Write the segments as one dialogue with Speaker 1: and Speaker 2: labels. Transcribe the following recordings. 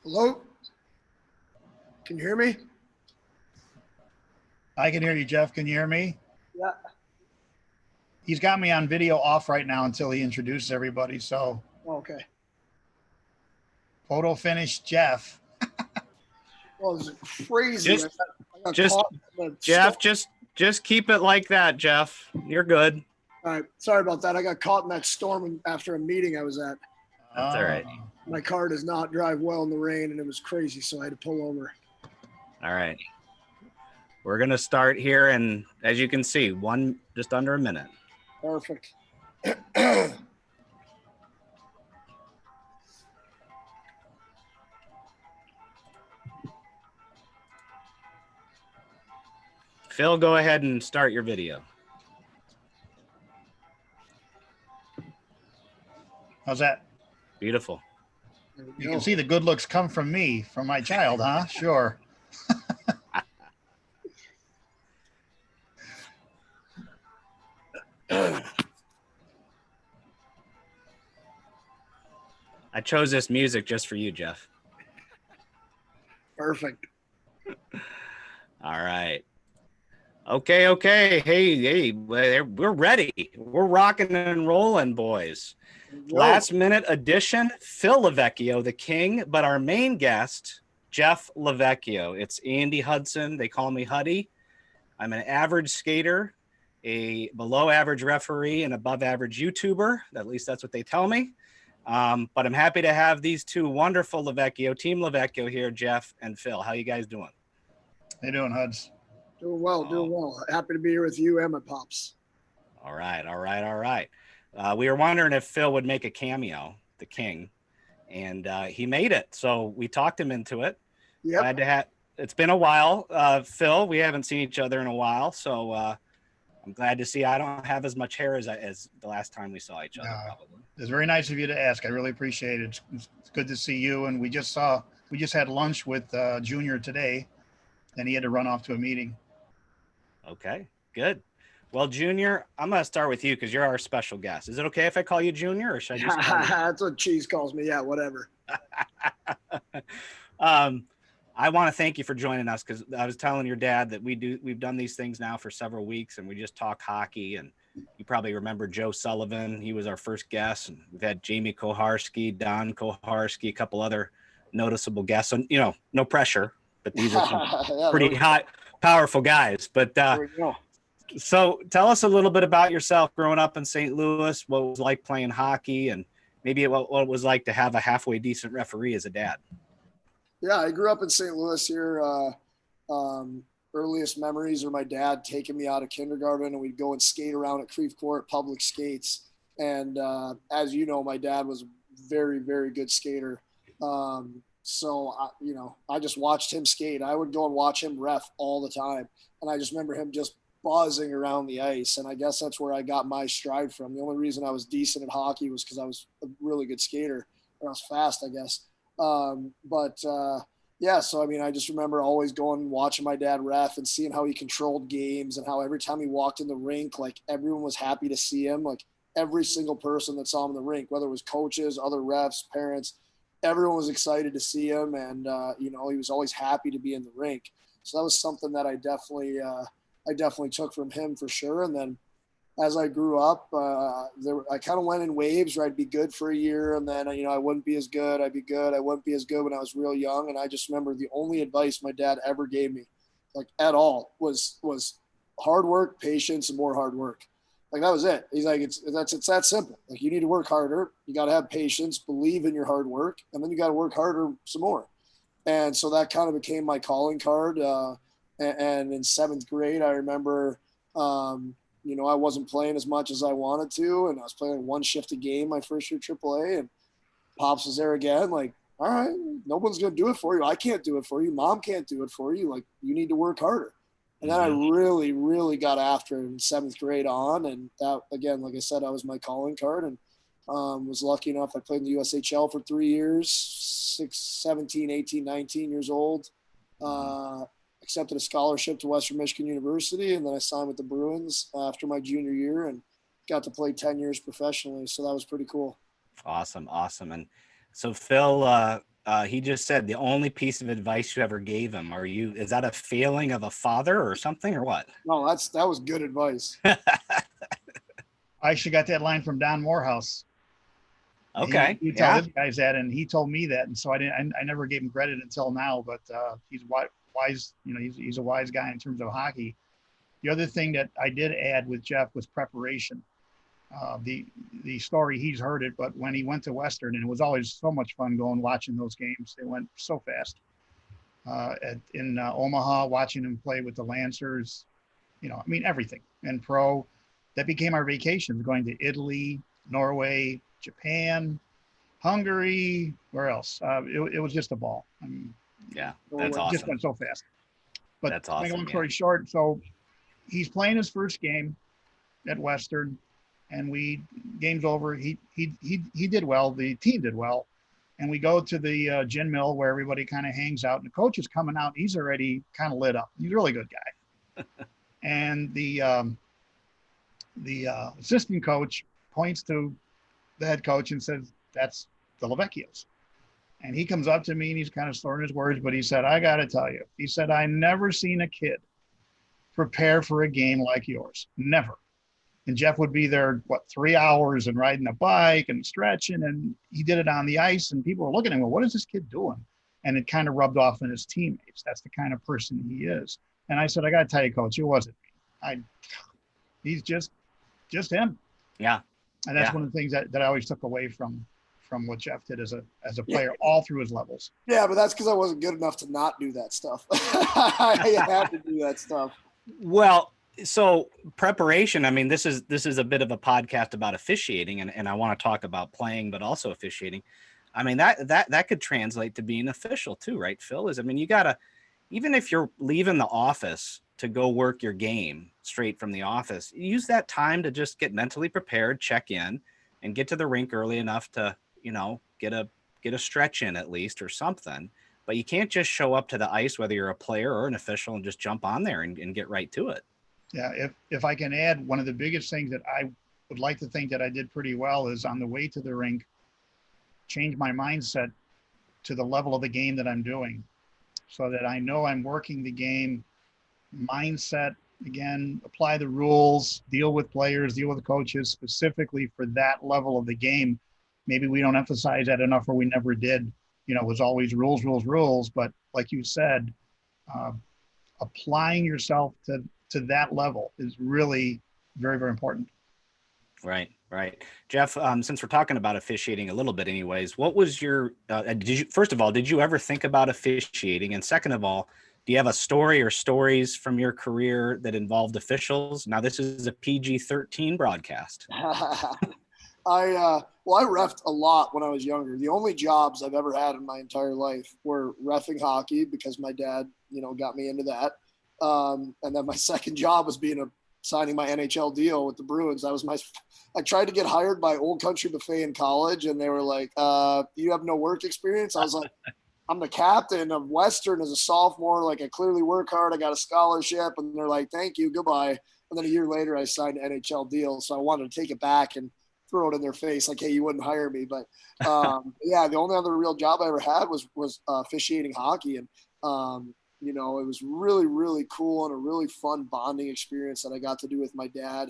Speaker 1: Hello? Can you hear me?
Speaker 2: I can hear you, Jeff. Can you hear me?
Speaker 1: Yeah.
Speaker 2: He's got me on video off right now until he introduces everybody. So,
Speaker 1: Okay.
Speaker 2: photo finish, Jeff.
Speaker 1: Well, it was crazy.
Speaker 3: Just-
Speaker 1: I got
Speaker 3: just-
Speaker 1: caught in the
Speaker 3: Jeff,
Speaker 1: storm.
Speaker 3: just keep it like that, Jeff. You're good.
Speaker 1: All right. Sorry about that. I got caught in that storm after a meeting I was at.
Speaker 3: That's all right.
Speaker 1: My car does not drive well in the rain, and it was crazy, so I had to pull over.
Speaker 3: All right. We're going to start here. And as you can see, just under a minute.
Speaker 1: Perfect.
Speaker 3: Phil, go ahead and start your video.
Speaker 2: How's that?
Speaker 3: Beautiful.
Speaker 1: There we
Speaker 2: You
Speaker 1: go.
Speaker 2: can see the good looks come from me, from my child, huh? Sure.
Speaker 3: I chose this music just for you, Jeff.
Speaker 1: Perfect.
Speaker 3: All right. Okay. Hey, we're ready. We're rocking and rolling, boys. Last minute addition, Phil LoVecchio, the king, but our main guest, Jeff LoVecchio. It's Andy Hudson. They call me Huddy. I'm an average skater, a below average referee, and above average YouTuber. At least that's what they tell me. But I'm happy to have these two wonderful LoVecchio, Team LoVecchio here, Jeff and Phil. How you guys doing?
Speaker 2: How you doing, Huds?
Speaker 1: Doing well. Happy to be here with you and my pops.
Speaker 3: All right. We were wondering if Phil would make a cameo, the king, and he made it. So we talked him into it.
Speaker 1: Yep.
Speaker 3: Glad to have. It's been a while, Phil. We haven't seen each other in a while, so I'm glad to see I don't have as much hair as the last time we saw each other.
Speaker 2: No.
Speaker 3: Probably.
Speaker 2: It's very nice of you to ask. I really appreciate it. It's good to see you. And we just had lunch with Junior today, and he had to run off to a meeting.
Speaker 3: Okay, good. Well, Junior, I'm going to start with you because you're our special guest. Is it okay if I call you Junior, or should I just call you?
Speaker 1: That's what Cheese calls me. Yeah, whatever.
Speaker 3: I want to thank you for joining us because I was telling your dad that we've done these things now for several weeks and we just talk hockey. And you probably remember Joe Sullivan. He was our first guest. And we've had Jamie Koharski, Don Koharski, a couple other noticeable guests. And, no pressure, but these are some pretty hot, powerful guys. But
Speaker 1: There we go.
Speaker 3: so tell us a little bit about yourself growing up in St. Louis, what it was like playing hockey, and maybe what it was like to have a halfway decent referee as a dad.
Speaker 1: Yeah, I grew up in St. Louis here. Earliest memories are my dad taking me out of kindergarten, and we'd go and skate around at Creve Court public skates. And as you know, my dad was a very, very good skater. So I just watched him skate. I would go and watch him ref all the time, and I just remember him just buzzing around the ice. And I guess that's where I got my stride from. The only reason I was decent at hockey was because I was a really good skater, or I was fast, I guess. Yeah, so I mean, I just remember always going and watching my dad ref and seeing how he controlled games and how every time he walked in the rink, like everyone was happy to see him. Like every single person that saw him in the rink, whether it was coaches, other refs, parents, everyone was excited to see him. And, he was always happy to be in the rink. So that was something that I definitely took from him for sure. And then as I grew up, I kind of went in waves where I'd be good for a year, and then I wouldn't be as good. I'd be good. I wouldn't be as good when I was real young. And I just remember the only advice my dad ever gave me, like at all, was hard work, patience, and more hard work. Like that was it. He's like, it's that simple. Like you need to work harder. You got to have patience, believe in your hard work, and then you got to work harder some more. And so that kind of became my calling card. And in 7th grade, I remember. I wasn't playing as much as I wanted to, and I was playing one shift a game my first year AAA, and Pops was there again, like, all right, no one's going to do it for you. I can't do it for you. Mom can't do it for you. Like, you need to work harder. And then I really, really got after it in 7th grade on, and that, again, like I said, that was my calling card, and Was lucky enough. I played in the USHL for 3 years, 17, 18, 19 years old. Accepted a scholarship to Western Michigan University, and then I signed with the Bruins after my junior year and got to play 10 years professionally. So that was pretty cool.
Speaker 3: Awesome. And so Phil, he just said the only piece of advice you ever gave him. Is that a failing of a father or something or what?
Speaker 1: No, that was good advice.
Speaker 2: I actually got that line from Don Morehouse.
Speaker 3: Okay.
Speaker 2: He told his guys that, and he told me that, and so I never gave him credit until now. But he's wise. He's a wise guy in terms of hockey. The other thing that I did add with Jeff was preparation. The story, he's heard it, but when he went to Western, and it was always so much fun watching those games. They went so fast. In Omaha, watching him play with the Lancers, everything. And pro, that became our vacations, going to Italy, Norway, Japan, Hungary, where else? It was just a ball.
Speaker 3: That's
Speaker 2: it
Speaker 3: awesome.
Speaker 2: Just went so fast. But
Speaker 3: that's awesome.
Speaker 2: Long story short, so he's playing his first game at Western, and game's over. He did well. The team did well, and we go to the gin mill where everybody kind of hangs out, and the coach is coming out. He's already kind of lit up. He's a really good guy, and the assistant coach points to the head coach and says, "That's the LoVecchios." And he comes up to me and he's kind of slurring his words, but he said, "I got to tell you," he said, "I never seen a kid prepare for a game like yours. Never." And Jeff would be there, 3 hours and riding a bike and stretching, and he did it on the ice, and people were looking at him, well, what is this kid doing? And it kind of rubbed off on his teammates. That's the kind of person he is. And I said, "I got to tell you, coach, it wasn't me. He's just him."
Speaker 3: Yeah.
Speaker 2: And that's one of the things that I always took away from what Jeff did as a player, all through his levels.
Speaker 1: Yeah, but that's because I wasn't good enough to not do that stuff. I had to do that stuff.
Speaker 3: Well, so preparation, this is a bit of a podcast about officiating, and I want to talk about playing, but also officiating. That could translate to being official too, right, Phil? You gotta, even if you're leaving the office to go work your game straight from the office, use that time to just get mentally prepared, check in, and get to the rink early enough to, get a stretch in at least or something. But you can't just show up to the ice, whether you're a player or an official, and just jump on there and get right to it.
Speaker 2: Yeah, if I can add, one of the biggest things that I would like to think that I did pretty well is on the way to the rink, change my mindset to the level of the game that I'm doing, so that I know I'm working the game mindset. Again, apply the rules, deal with players, deal with coaches specifically for that level of the game. Maybe we don't emphasize that enough, or we never did. It was always rules. But like you said, applying yourself to that level is really very, very important.
Speaker 3: Right. Jeff, since we're talking about officiating a little bit anyways, what was your, first of all, did you ever think about officiating? And second of all, do you have a story or stories from your career that involved officials? Now, this is a PG-13 broadcast.
Speaker 1: I reffed a lot when I was younger. The only jobs I've ever had in my entire life were reffing hockey, because my dad, got me into that. And then my second job was signing my NHL deal with the Bruins. I tried to get hired by Old Country Buffet in college, and they were like, "You have no work experience?" I was like, "I'm the captain of Western as a sophomore. Like, I clearly work hard. I got a scholarship." And they're like, "Thank you, goodbye." And then a year later, I signed an NHL deal. So I wanted to take it back and throw it in their face, like, "Hey, you wouldn't hire me." But yeah, the only other real job I ever had was officiating hockey. And, it was really, really cool and a really fun bonding experience that I got to do with my dad.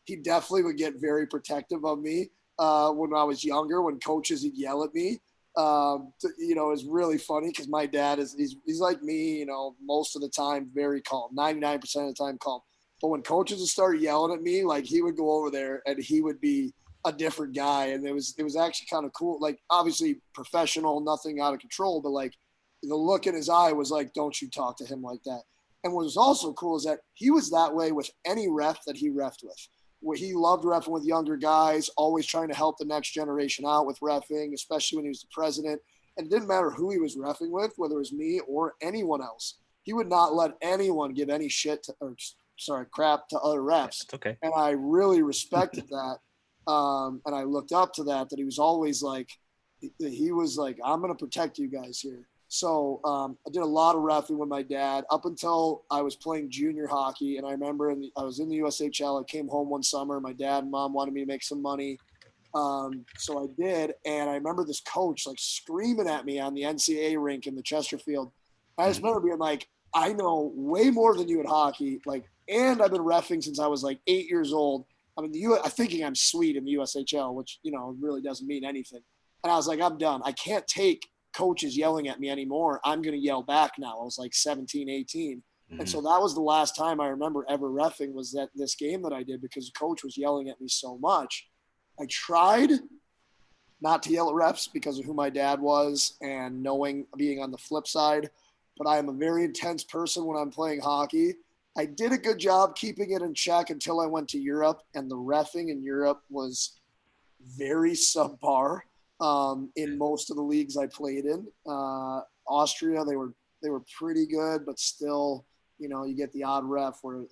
Speaker 1: He definitely would get very protective of me when I was younger, when coaches would yell at me. It was really funny because my dad he's like me, most of the time very calm, 99% of the time calm. But when coaches would start yelling at me, like, he would go over there and he would be a different guy. And it was actually kind of cool. Like, obviously professional, nothing out of control, but like the look in his eye was like, "Don't you talk to him like that." And what was also cool is that he was that way with any ref that he reffed with. He loved reffing with younger guys, always trying to help the next generation out with reffing, especially when he was the president. And it didn't matter who he was reffing with, whether it was me or anyone else. He would not let anyone give any crap to other refs.
Speaker 3: That's okay.
Speaker 1: And I really respected that. And I looked up to that he was always like, I'm going to protect you guys here. So I did a lot of reffing with my dad up until I was playing junior hockey. And I remember I was in the USHL. I came home one summer. My dad and mom wanted me to make some money. So I did. And I remember this coach like screaming at me on the NCAA rink in the Chesterfield. I just remember being like, I know way more than you at hockey. Like, and I've been reffing since I was like 8 years old. I mean, I'm thinking I'm sweet in the USHL, which, really doesn't mean anything. And I was like, I'm done. I can't take coaches yelling at me anymore. I'm going to yell back now. I was like 17, 18. Mm-hmm. And so that was the last time I remember ever reffing was this game that I did because the coach was yelling at me so much. I tried not to yell at refs because of who my dad was and being on the flip side, but I am a very intense person when I'm playing hockey. I did a good job keeping it in check until I went to Europe, and the reffing in Europe was very subpar. In most of the leagues I played in, Austria, they were pretty good, but still, you get the odd ref where,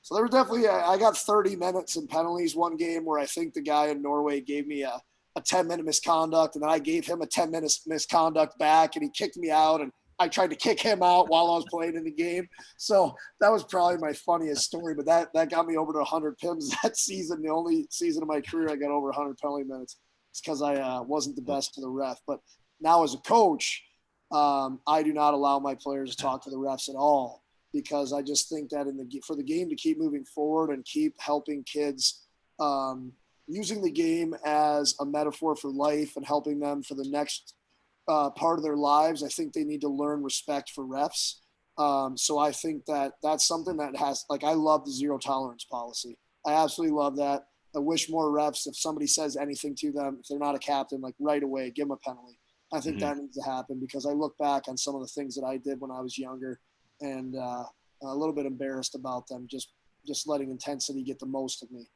Speaker 1: so there was definitely, I got 30 minutes in penalties one game where I think the guy in Norway gave me a 10-minute misconduct, and then I gave him a 10-minute misconduct back, and he kicked me out, and I tried to kick him out while I was playing in the game. So that was probably my funniest story, but that got me over to 100 PIMs that season. The only season of my career I got over 100 penalty minutes. It's because I wasn't the best to the ref. But now as a coach, I do not allow my players to talk to the refs at all because I just think that for the game to keep moving forward and keep helping kids using the game as a metaphor for life and helping them for the next part of their lives, I think they need to learn respect for refs. So I think that's something that I love the zero tolerance policy. I absolutely love that. I wish more refs, if somebody says anything to them, if they're not a captain, like right away, give them a penalty. I think that needs to happen because I look back on some of the things that I did when I was younger and a little bit embarrassed about them, just letting intensity get the most of me.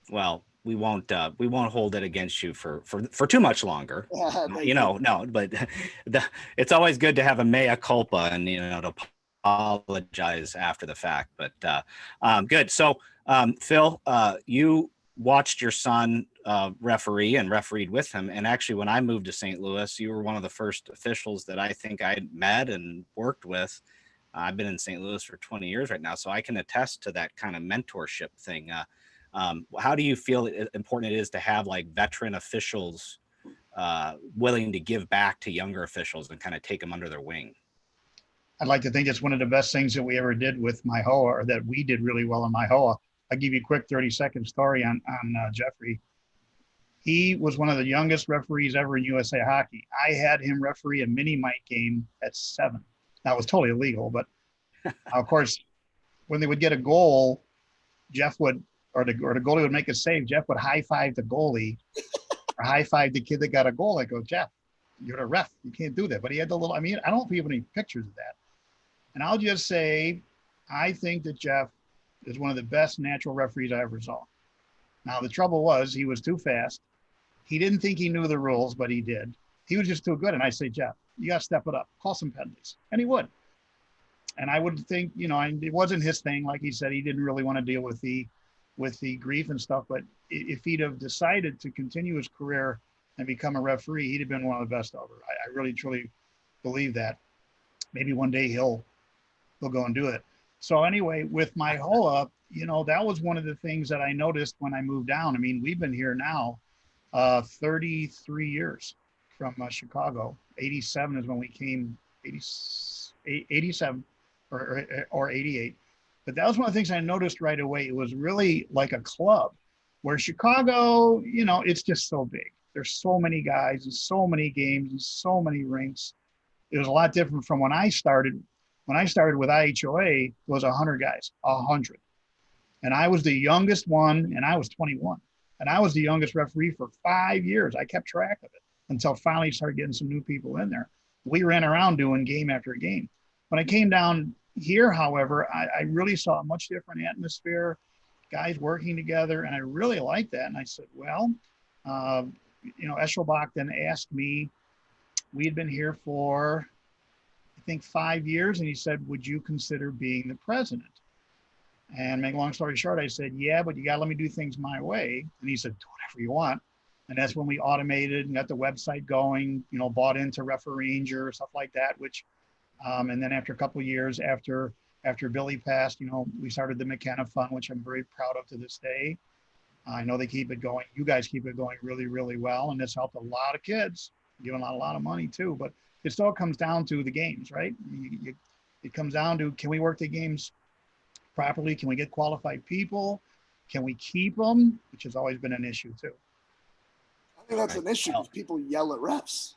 Speaker 3: Well, we won't hold it against you for too much longer. No, but it's always good to have a mea culpa and, to apologize after the fact, but good. So, Phil, you watched your son referee and refereed with him. And actually, when I moved to St. Louis, you were one of the first officials that I think I met and worked with. I've been in St. Louis for 20 years right now, so I can attest to that kind of mentorship thing. How do you feel important it is to have like veteran officials willing to give back to younger officials and kind of take them under their wing?
Speaker 2: I'd like to think it's one of the best things that we ever did with MIHOA, or that we did really well in MIHOA. I'll give you a quick 30-second story on Jeffrey. He was one of the youngest referees ever in USA Hockey. I had him referee a mini mite game at 7. That was totally illegal, but of course, when they would get a goal, Jeff would, or the goalie would make a save, Jeff would high-five the goalie or high-five the kid that got a goal. I go, Jeff, you're a ref. You can't do that. But he had the little, I don't know if we have any pictures of that. And I'll just say, I think that Jeff is one of the best natural referees I ever saw. Now, the trouble was he was too fast. He didn't think he knew the rules, but he did. He was just too good. And I say, Jeff, you got to step it up. Call some penalties. And he would. And I would think, it wasn't his thing. Like he said, he didn't really want to deal with the grief and stuff. But if he'd have decided to continue his career and become a referee, he'd have been one of the best ever. I really, truly believe that. Maybe one day he'll go and do it. So anyway, with MIHOA, that was one of the things that I noticed when I moved down. We've been here now 33 years from Chicago. 87 is when we came, 87 or 88. But that was one of the things I noticed right away. It was really like a club where Chicago, it's just so big. There's so many guys and so many games and so many rinks. It was a lot different from when I started. When I started with IHOA, it was 100 guys, 100. And I was the youngest one, and I was 21. And I was the youngest referee for 5 years. I kept track of it until finally started getting some new people in there. We ran around doing game after game. When I came down here, however, I really saw a much different atmosphere, guys working together, and I really liked that. And I said, well, Eschelbach then asked me, we had been here for, I think, 5 years, and he said, would you consider being the president? And make a long story short, I said, yeah, but you got to let me do things my way. And he said, do whatever you want. And that's when we automated and got the website going, you know, bought into RefereeAnger, stuff like that, which, and then after a couple of years after Billy passed, you know, we started the McKenna Fund, which I'm very proud of to this day. I know they keep it going. You guys keep it going really, really well. And it's helped a lot of kids, giving out a lot of money too. But it still comes down to the games, right? It comes down to, can we work the games properly? Can we get qualified people? Can we keep them? Which has always been an issue too.
Speaker 1: I think that's an issue because people yell at refs.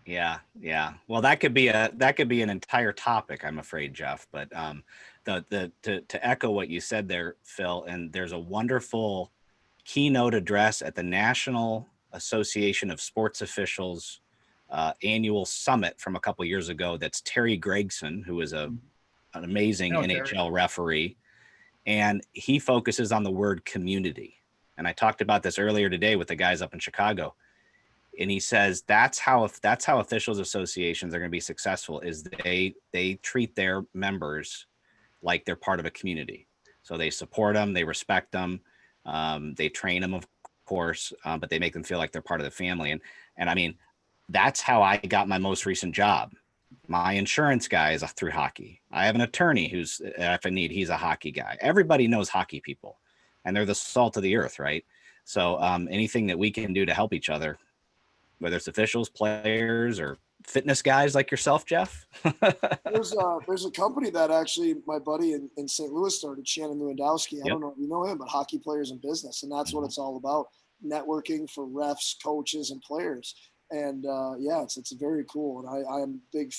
Speaker 3: Yeah. Well, that could be an entire topic, I'm afraid, Jeff. But to echo what you said there, Phil, and there's a wonderful keynote address at the National Association of Sports Officials annual summit from a couple of years ago. That's Terry Gregson, who is an amazing NHL referee, and he focuses on the word community. And I talked about this earlier today with the guys up in Chicago. And he says that's how officials associations are going to be successful, is they treat their members like they're part of a community. So they support them, they respect them, they train them, of course, but they make them feel like they're part of the family. And I mean, that's how I got my most recent job. My insurance guy is through hockey. I have an attorney who's, if I need, he's a hockey guy. Everybody knows hockey people, and they're the salt of the earth, right? So anything that we can do to help each other, whether it's officials, players, or fitness guys like yourself, Jeff.
Speaker 1: There's a company that actually my buddy in St. Louis started, Shannon Lewandowski. I don't know if you know him, but Hockey Players in Business. And that's what it's all about, networking for refs, coaches, and players. And it's very cool. And I am big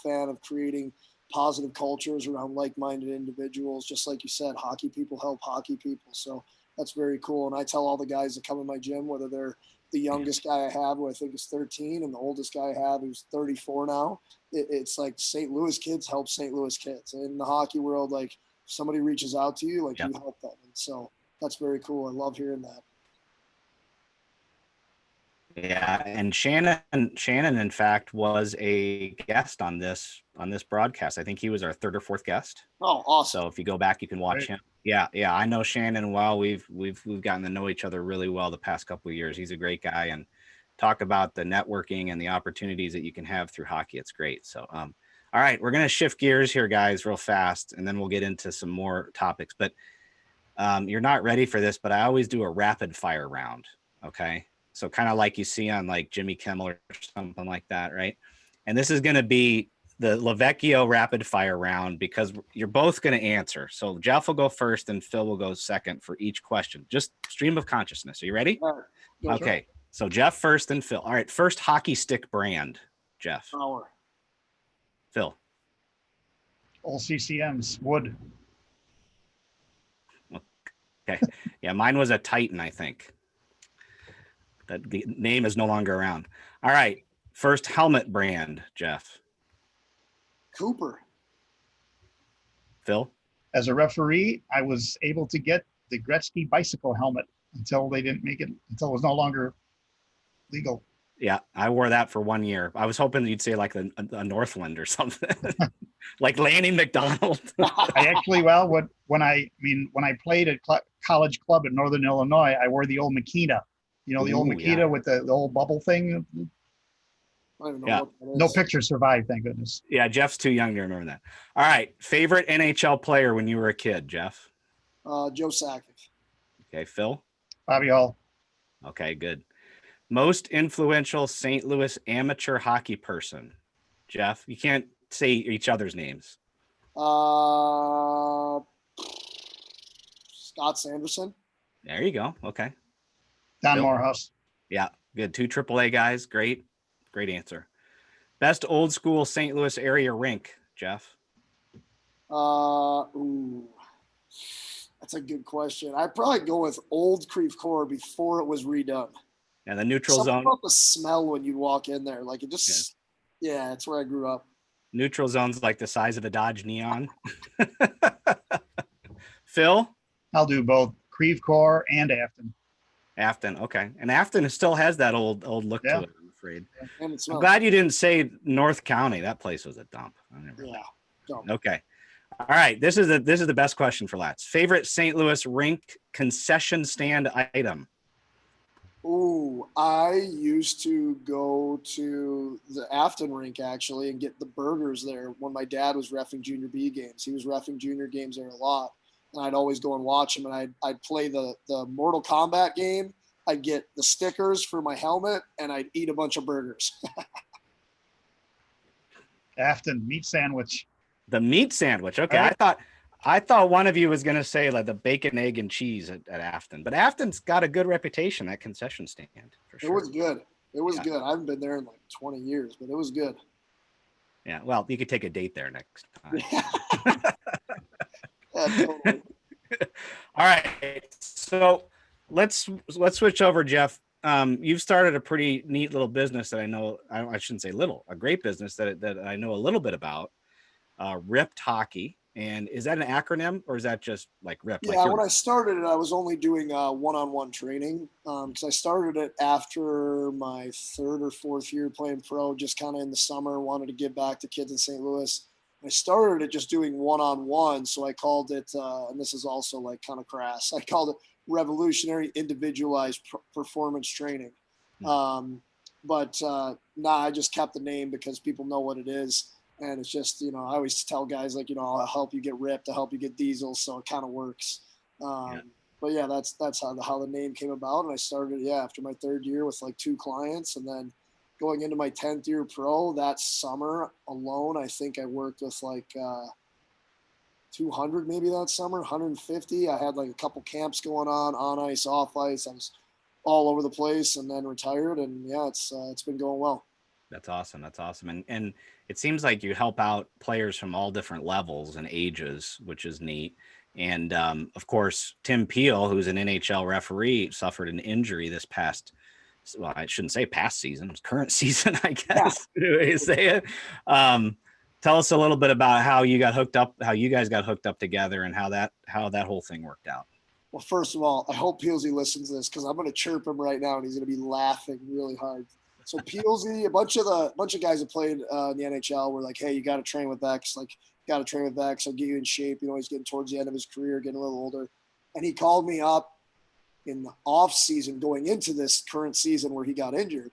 Speaker 1: fan of creating positive cultures around like-minded individuals. Just like you said, hockey people help hockey people. So that's very cool. And I tell all the guys that come in my gym, whether they're the youngest guy I have, who I think is 13, and the oldest guy I have, who's 34 now, it's like St. Louis kids help St. Louis kids. And in the hockey world, like, if somebody reaches out to you, like, you help them. And so that's very cool. I love hearing that.
Speaker 3: Yeah, and Shannon, in fact, was a guest on this broadcast. I think he was our third or fourth guest.
Speaker 1: Oh, awesome!
Speaker 3: So if you go back, you can watch him. Yeah, I know Shannon well. We've gotten to know each other really well the past couple of years. He's a great guy, and talk about the networking and the opportunities that you can have through hockey. It's great. So, all right, we're gonna shift gears here, guys, real fast, and then we'll get into some more topics. But you're not ready for this, but I always do a rapid fire round. Okay. So kind of like you see on like Jimmy Kimmel or something like that, right? And this is going to be the LoVecchio rapid fire round because you're both going to answer. So Jeff will go first and Phil will go second for each question. Just stream of consciousness. Are you ready? Okay. So Jeff first and Phil. All right. First hockey stick brand, Jeff.
Speaker 1: Power.
Speaker 3: Phil.
Speaker 2: All CCMs, wood.
Speaker 3: Okay. Yeah, mine was a Titan, I think. That the name is no longer around. All right. First helmet brand, Jeff.
Speaker 1: Cooper.
Speaker 3: Phil?
Speaker 2: As a referee, I was able to get the Gretzky bicycle helmet until they didn't make it, until it was no longer legal.
Speaker 3: Yeah, I wore that for 1 year. I was hoping you'd say like a Northland or something, like Lanny McDonald.
Speaker 2: I actually, when I played at college club in Northern Illinois, I wore the old Makita. You know, the old Makita with the old bubble thing.
Speaker 1: I don't know what that is.
Speaker 2: No pictures survived, thank goodness.
Speaker 3: Yeah, Jeff's too young to remember that. All right. Favorite NHL player when you were a kid, Jeff?
Speaker 1: Joe Sakic.
Speaker 3: Okay, Phil?
Speaker 2: Bobby Hull.
Speaker 3: Okay, good. Most influential St. Louis amateur hockey person, Jeff? You can't say each other's names.
Speaker 1: Scott Sanderson.
Speaker 3: There you go. Okay.
Speaker 2: Don Morehouse.
Speaker 3: Yeah, good. 2 AAA guys. Great answer. Best old school St. Louis area rink, Jeff?
Speaker 1: That's a good question. I'd probably go with Old Creve Coeur before it was redone.
Speaker 3: Yeah, the neutral
Speaker 1: Something
Speaker 3: zone.
Speaker 1: about the smell when you walk in there. Like it just, it's where I grew up.
Speaker 3: Neutral zone's like the size of a Dodge Neon. Phil?
Speaker 2: I'll do both Creve Coeur and Afton.
Speaker 3: Afton, okay. And Afton still has that old look to it, I'm afraid.
Speaker 1: And
Speaker 3: I'm glad you didn't say North County. That place was a dump.
Speaker 1: Dump.
Speaker 3: Okay. All right. This is the best question for Lats. Favorite St. Louis rink concession stand item?
Speaker 1: Ooh, I used to go to the Afton rink actually and get the burgers there when my dad was reffing junior B games. He was reffing junior games there a lot. And I'd always go and watch him, and I'd play the Mortal Kombat game. I'd get the stickers for my helmet, and I'd eat a bunch of burgers.
Speaker 2: Afton meat sandwich.
Speaker 3: The meat sandwich. Okay.
Speaker 2: Right.
Speaker 3: I thought one of you was going to say like the bacon, egg, and cheese at Afton, but Afton's got a good reputation, that concession stand, for sure.
Speaker 1: It was good. It was good. I haven't been there in like 20 years, but it was good.
Speaker 3: Yeah. Well, you could take a date there next time.
Speaker 1: Yeah, totally.
Speaker 3: All right. So let's switch over, Jeff. You've started a pretty neat little business that I know, I shouldn't say little, a great business that I know a little bit about, RIPT Hockey. And is that an acronym, or is that just like RIPT?
Speaker 1: Yeah, when I started it, I was only doing one-on-one training because I started it after my third or fourth year playing pro, just kind of in the summer, wanted to give back to kids in St. Louis. I started it just doing one-on-one, so I called it, and this is also like kind of crass, I called it Revolutionary Individualized Performance Training. But I just kept the name because people know what it is. And it's just, I always tell guys like, I'll help you get ripped, I'll help you get diesel. So it kind of works. But yeah, that's how the name came about. And I started, after my third year with like 2 clients, and then going into my 10th year pro that summer alone, I think I worked with like 200 maybe that summer, 150. I had like a couple camps going on ice, off ice. I was all over the place, and then retired. And yeah, it's been going well.
Speaker 3: That's awesome. That's awesome. And it seems like you help out players from all different levels and ages, which is neat. And of course, Tim Peel, who's an NHL referee, suffered an injury this past, well, I shouldn't say past season, it was current season, I guess. Yeah. You say it. Tell us a little bit about how you guys got hooked up together, and how that whole thing worked out.
Speaker 1: Well, first of all, I hope Peelsy listens to this, because I'm going to chirp him right now, and he's going to be laughing really hard. So Peelsy, a bunch of guys that played in the NHL were like, "Hey, you got to train with X. Like, got to train with X. I'll get you in shape." He's getting towards the end of his career, getting a little older, and he called me up in the off season, going into this current season where he got injured.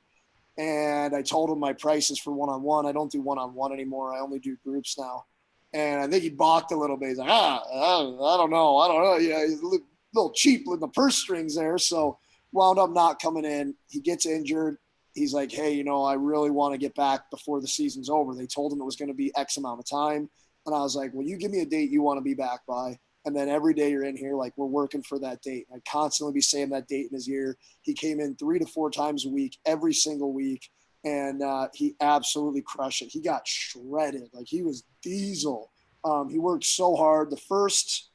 Speaker 1: And I told him my prices for one-on-one. I don't do one-on-one anymore. I only do groups now. And I think he balked a little bit. He's like, I don't know. Yeah, he's a little cheap with the purse strings there. So wound up not coming in. He gets injured. He's like, "Hey, I really want to get back before the season's over." They told him it was going to be X amount of time. And I was like, "Well, you give me a date you want to be back by. And then every day you're in here, like, we're working for that date." I'd constantly be saying that date in his ear. He came in 3 to 4 times a week, every single week. And he absolutely crushed it. He got shredded. Like, he was diesel. He worked so hard. The first,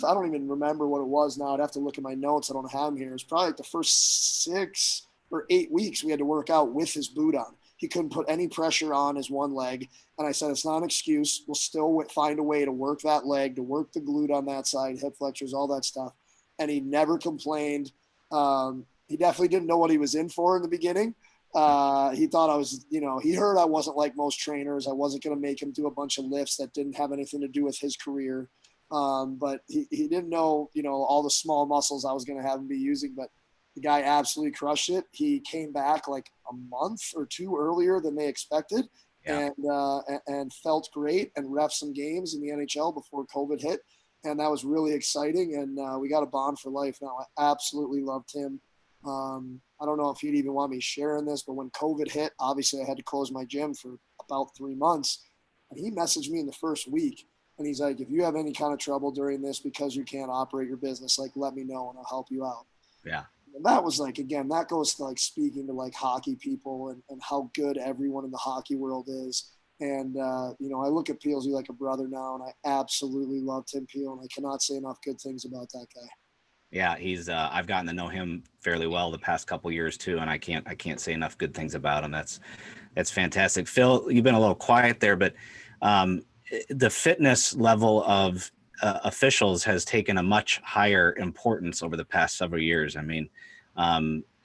Speaker 1: I don't even remember what it was now. I'd have to look at my notes. I don't have them here. It was probably like the first 6 or 8 weeks we had to work out with his boot on. He couldn't put any pressure on his one leg. And I said, it's not an excuse. We'll still find a way to work that leg, to work the glute on that side, hip flexors, all that stuff. And he never complained. He definitely didn't know what he was in for in the beginning. He thought I was, he heard I wasn't like most trainers. I wasn't going to make him do a bunch of lifts that didn't have anything to do with his career. But he didn't know, all the small muscles I was going to have him be using. But the guy absolutely crushed it. He came back like a month or 2 earlier than they expected, and felt great, and ref some games in the NHL before COVID hit. And that was really exciting. And we got a bond for life now. I absolutely loved him. I don't know if he'd even want me sharing this, but when COVID hit, obviously I had to close my gym for about 3 months. And he messaged me in the first week. And he's like, "If you have any kind of trouble during this because you can't operate your business, like, let me know and I'll help you out."
Speaker 3: Yeah.
Speaker 1: And that was like, again, that goes to like speaking to like hockey people and how good everyone in the hockey world is. And, I look at Peelsy like a brother now, and I absolutely love Tim Peel, and I cannot say enough good things about that guy.
Speaker 3: Yeah, he's I've gotten to know him fairly well the past couple years too, and I can't say enough good things about him. That's fantastic. Phil, you've been a little quiet there, but the fitness level of officials has taken a much higher importance over the past several years. I mean,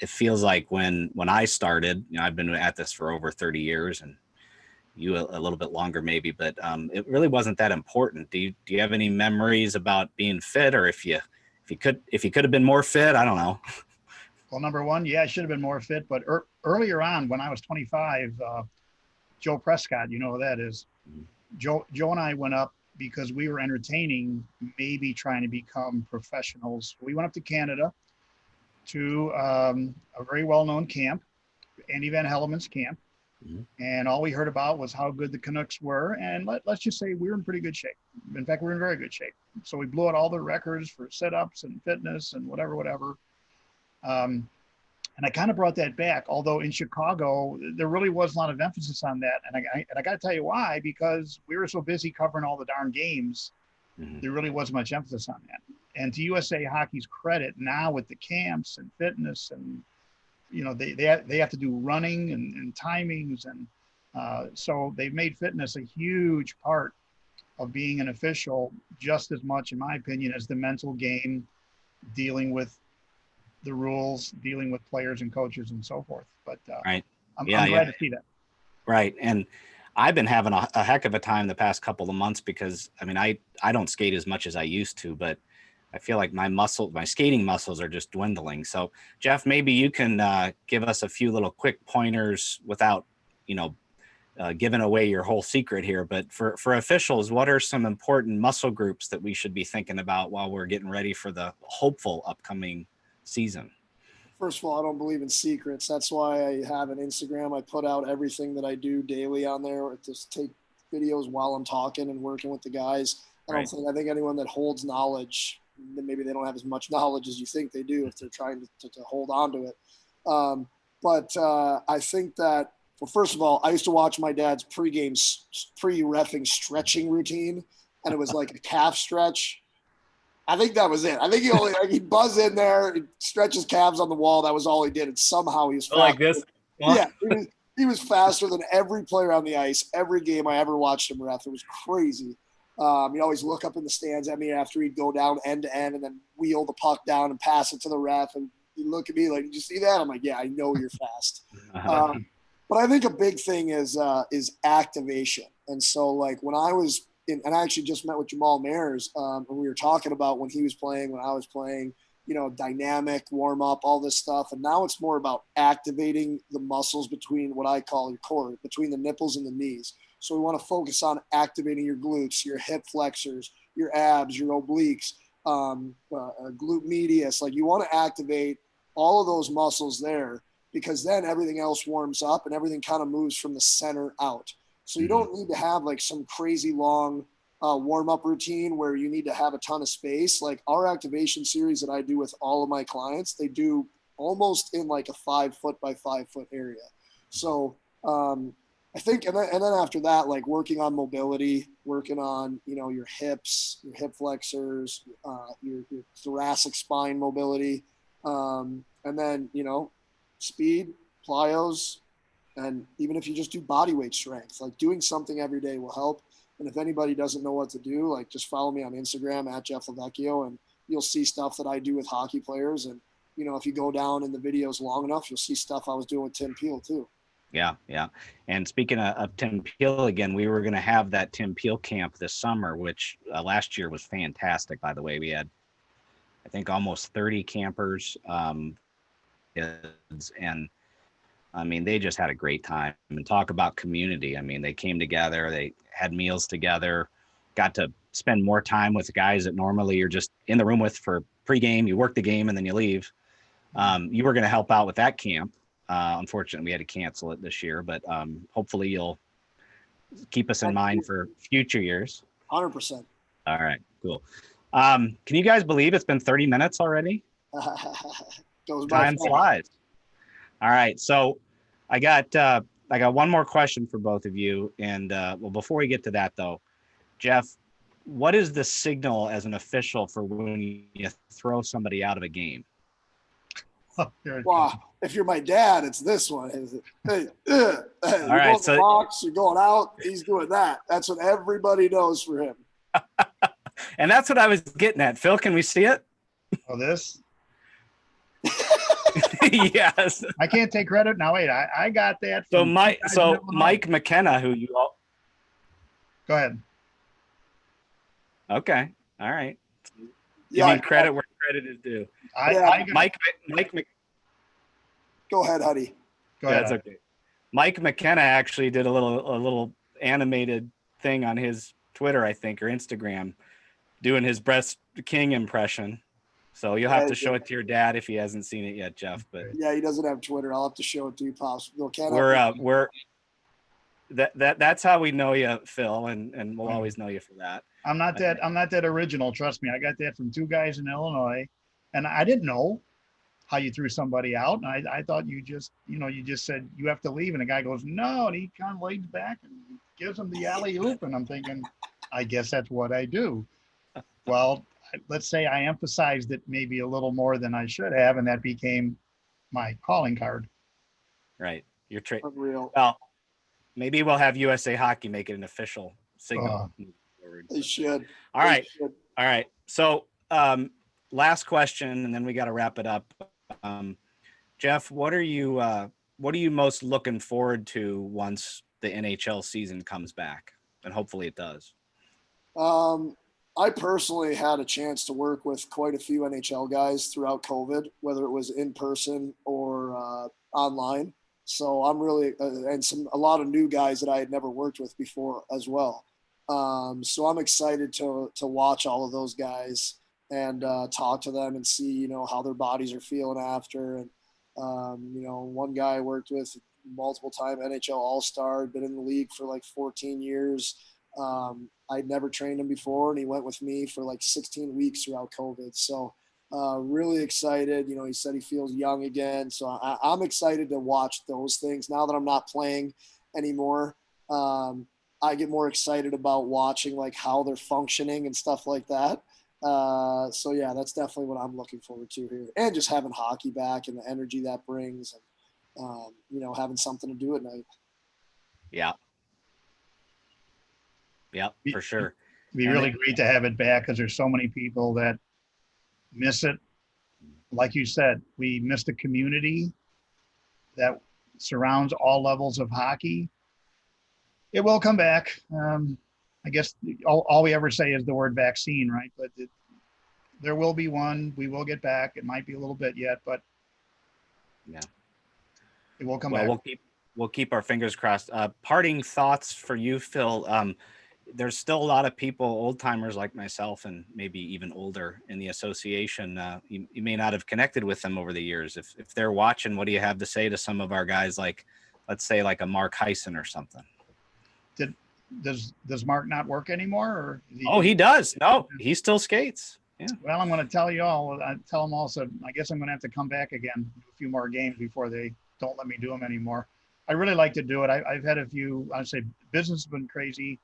Speaker 3: it feels like when I started, I've been at this for over 30 years, and you a little bit longer maybe, but it really wasn't that important. Do you have any memories about being fit, or if you could have been more fit? I don't know.
Speaker 2: Well, number one, yeah, I should have been more fit. But earlier on, when I was 25, Joe Prescott, you know who that is. Joe and I went up because we were entertaining, maybe trying to become professionals. We went up to Canada to a very well-known camp, Andy Van Helleman's camp. And all we heard about was how good the Canucks were. And let's just say we were in pretty good shape. In fact, we were in very good shape. So we blew out all the records for sit-ups and fitness and whatever. And I kind of brought that back, although in Chicago, there really was a lot of emphasis on that. And I got to tell you why, because we were so busy covering all the darn games, there really wasn't much emphasis on that. And to USA Hockey's credit, now with the camps and fitness and, you know, they have to do running and timings. And so they've made fitness a huge part of being an official, just as much, in my opinion, as the mental game, dealing with the rules, dealing with players and coaches and so forth. But
Speaker 3: right.
Speaker 2: I'm glad to see that. Right.
Speaker 3: And I've been having a heck of a time the past couple of months because, I mean, I don't skate as much as I used to, but I feel like my skating muscles are just dwindling. So Jeff, maybe you can give us a few little quick pointers without, giving away your whole secret here. But for officials, what are some important muscle groups that we should be thinking about while we're getting ready for the hopeful upcoming season?
Speaker 1: First of all, I don't believe in secrets. That's why I have an Instagram. I put out everything that I do daily on there. I just take videos while I'm talking and working with the guys. I think anyone that holds knowledge, maybe they don't have as much knowledge as you think they do if they're trying to hold on to it. But I think that, well, first of all, I used to watch my dad's pre-reffing stretching routine, and it was like a calf stretch. I think that was it. I think he'd buzz in there, he'd stretch his calves on the wall. That was all he did. And somehow he was faster.
Speaker 3: Like this?
Speaker 1: Yeah, he was faster than every player on the ice. Every game I ever watched him ref, it was crazy. He'd always look up in the stands at me after he'd go down end to end and then wheel the puck down and pass it to the ref. And he'd look at me like, "Did you see that?" I'm like, "Yeah, I know you're fast." But I think a big thing is activation. And so, like, when I was and I actually just met with Jamal Mayers, and we were talking about when he was playing, when I was playing, dynamic, warm up, all this stuff. And now it's more about activating the muscles between what I call your core, between the nipples and the knees. So we want to focus on activating your glutes, your hip flexors, your abs, your obliques, glute medius. Like, you want to activate all of those muscles there, because then everything else warms up and everything kind of moves from the center out. So you don't need to have like some crazy long warm-up routine where you need to have a ton of space. Like, our activation series that I do with all of my clients, they do almost in like a 5 foot by 5 foot area. So I think, and then after that, like, working on mobility, working on, your hips, your hip flexors, your thoracic spine mobility, and then, speed, plyos. And even if you just do body weight strength, like, doing something every day will help. And if anybody doesn't know what to do, like, just follow me on Instagram at Jeff LoVecchio, and you'll see stuff that I do with hockey players. And, if you go down in the videos long enough, you'll see stuff I was doing with Tim Peel too.
Speaker 3: Yeah. And speaking of Tim Peel again, we were going to have that Tim Peel camp this summer, which last year was fantastic, by the way. We had, I think, almost 30 campers, and I mean, they just had a great time. And talk about community. I mean, they came together, they had meals together, got to spend more time with guys that normally you're just in the room with for pregame. You work the game and then you leave. You were going to help out with that camp. Unfortunately, we had to cancel it this year, but hopefully you'll keep us in mind for future years.
Speaker 1: 100%.
Speaker 3: All right, cool. Can you guys believe it's been 30 minutes already? Time flies. All right, so I got one more question for both of you, and before we get to that though, Jeff, what is the signal as an official for when you throw somebody out of a game?
Speaker 1: Wow, if you're my dad, it's this one. Hey,
Speaker 3: all right, so
Speaker 1: box, you're going out. He's doing that. That's what everybody knows for him.
Speaker 3: And that's what I was getting at. Phil, can we see it?
Speaker 2: Oh, this.
Speaker 3: Yes.
Speaker 2: I can't take credit. Now, wait, I got that.
Speaker 3: So Mike McKenna, who
Speaker 2: Go ahead.
Speaker 3: Okay. All right.
Speaker 1: Yeah,
Speaker 3: Give me credit where credit is due. Mike.
Speaker 1: Go ahead, Huddy.
Speaker 2: Go ahead.
Speaker 3: That's okay. Mike McKenna actually did a little animated thing on his Twitter, I think, or Instagram, doing his Breast King impression. So you'll have to show it to your dad if he hasn't seen it yet, Jeff. But
Speaker 1: yeah, he doesn't have Twitter. I'll have to show it to you, Pops.
Speaker 3: That's how we know you, Phil, and we'll always know you for that.
Speaker 2: I'm not that original. Trust me. I got that from two guys in Illinois, and I didn't know how you threw somebody out. And I thought you just said you have to leave, and the guy goes, no, and he kind of lays back and gives him the alley-oop, and I'm thinking, I guess that's what I do. Well, let's say I emphasized it maybe a little more than I should have, and that became my calling card.
Speaker 3: Right. You're
Speaker 1: unreal.
Speaker 3: Well, maybe we'll have USA Hockey make it an official signal.
Speaker 1: They should.
Speaker 3: All right. So last question, and then we got to wrap it up. Jeff, what are you most looking forward to once the NHL season comes back? And hopefully it does.
Speaker 1: I personally had a chance to work with quite a few NHL guys throughout COVID, whether it was in person or online. So I'm really, and a lot of new guys that I had never worked with before as well. So I'm excited to watch all of those guys and talk to them and see, how their bodies are feeling after. And, one guy I worked with multiple time NHL All-Star, been in the league for like 14 years. I'd never trained him before, and he went with me for like 16 weeks throughout COVID. So really excited. He said he feels young again. So I'm excited to watch those things. Now that I'm not playing anymore, I get more excited about watching like how they're functioning and stuff like that. So yeah, that's definitely what I'm looking forward to here. And just having hockey back and the energy that brings and, having something to do at night.
Speaker 3: Yeah. Yeah, for sure.
Speaker 2: It'd be really great to have it back because there's so many people that miss it. Like you said, we miss the community that surrounds all levels of hockey. It will come back. I guess all we ever say is the word vaccine, right? But there will be one. We will get back. It might be a little bit yet, but
Speaker 3: yeah,
Speaker 2: it will come back.
Speaker 3: We'll keep our fingers crossed. Parting thoughts for you, Phil. There's still a lot of people, old timers like myself, and maybe even older in the association. You may not have connected with them over the years. If they're watching, what do you have to say to some of our guys, like, let's say, like a Mark Heisen or something?
Speaker 2: Does Mark not work anymore?
Speaker 3: Or he does. No, he still skates. Yeah.
Speaker 2: Well, I'm going to tell you all. I tell them also, I guess I'm going to have to come back again, do a few more games before they don't let me do them anymore. I really like to do it. I've had a few, I'd say business has been crazy.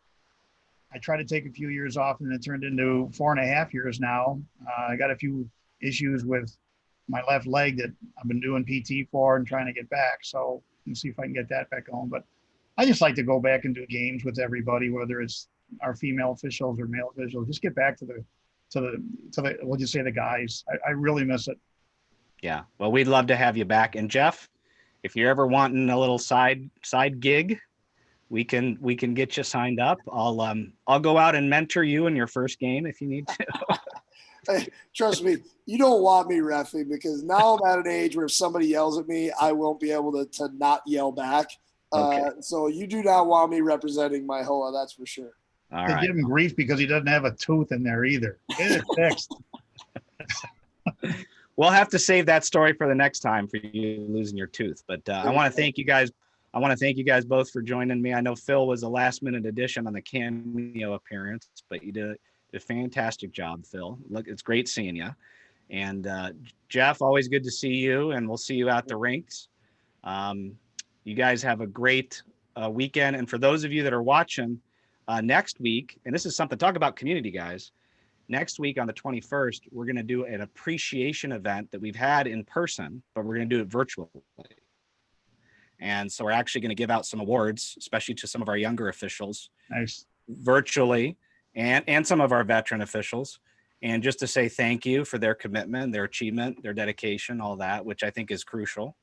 Speaker 2: I tried to take a few years off and it turned into 4.5 years now. I got a few issues with my left leg that I've been doing PT for and trying to get back. So let's see if I can get that back on. But I just like to go back and do games with everybody, whether it's our female officials or male officials. Just get back to the we'll just say the guys. I really miss it.
Speaker 3: Yeah. Well, we'd love to have you back. And Jeff, if you're ever wanting a little side gig, we can get you signed up. I'll go out and mentor you in your first game if you need to.
Speaker 1: Hey, trust me, you don't want me reffing because now I'm at an age where if somebody yells at me, I won't be able to not yell back. Okay. So you do not want me representing MIHOA, that's for sure.
Speaker 3: All
Speaker 2: they
Speaker 3: right.
Speaker 2: give him grief because he doesn't have a tooth in there either. Get it fixed.
Speaker 3: We'll have to save that story for the next time for you losing your tooth. But I want to thank you guys. I want to thank you guys both for joining me. I know Phil was a last-minute addition on the cameo appearance, but you did a fantastic job, Phil. Look, it's great seeing you. And Jeff, always good to see you, and we'll see you out the rinks. You guys have a great weekend. And for those of you that are watching next week, and this is something, talk about community, guys. Next week on the 21st, we're going to do an appreciation event that we've had in person, but we're going to do it virtually. And so we're actually going to give out some awards, especially to some of our younger officials.
Speaker 2: Nice.
Speaker 3: Virtually, and some of our veteran officials. And just to say thank you for their commitment, their achievement, their dedication, all that, which I think is crucial.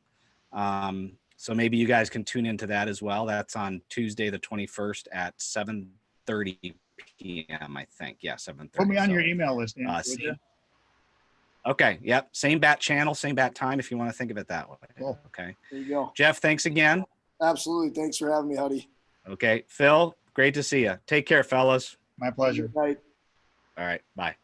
Speaker 3: So maybe you guys can tune into that as well. That's on Tuesday, the 21st at 7 7:30 p.m. I think. Yeah, 7:30.
Speaker 2: Put me on your email list, Andy, would
Speaker 3: see-
Speaker 2: you?
Speaker 3: Okay. Yep. Same bat channel, same bat time, if you want to think of it that way.
Speaker 2: Cool.
Speaker 3: Okay.
Speaker 1: There you go.
Speaker 3: Jeff, thanks again.
Speaker 1: Absolutely. Thanks for having me, Huddy.
Speaker 3: Okay. Phil, great to see you. Take care, fellas.
Speaker 2: My pleasure.
Speaker 1: Good night.
Speaker 3: All right. Bye.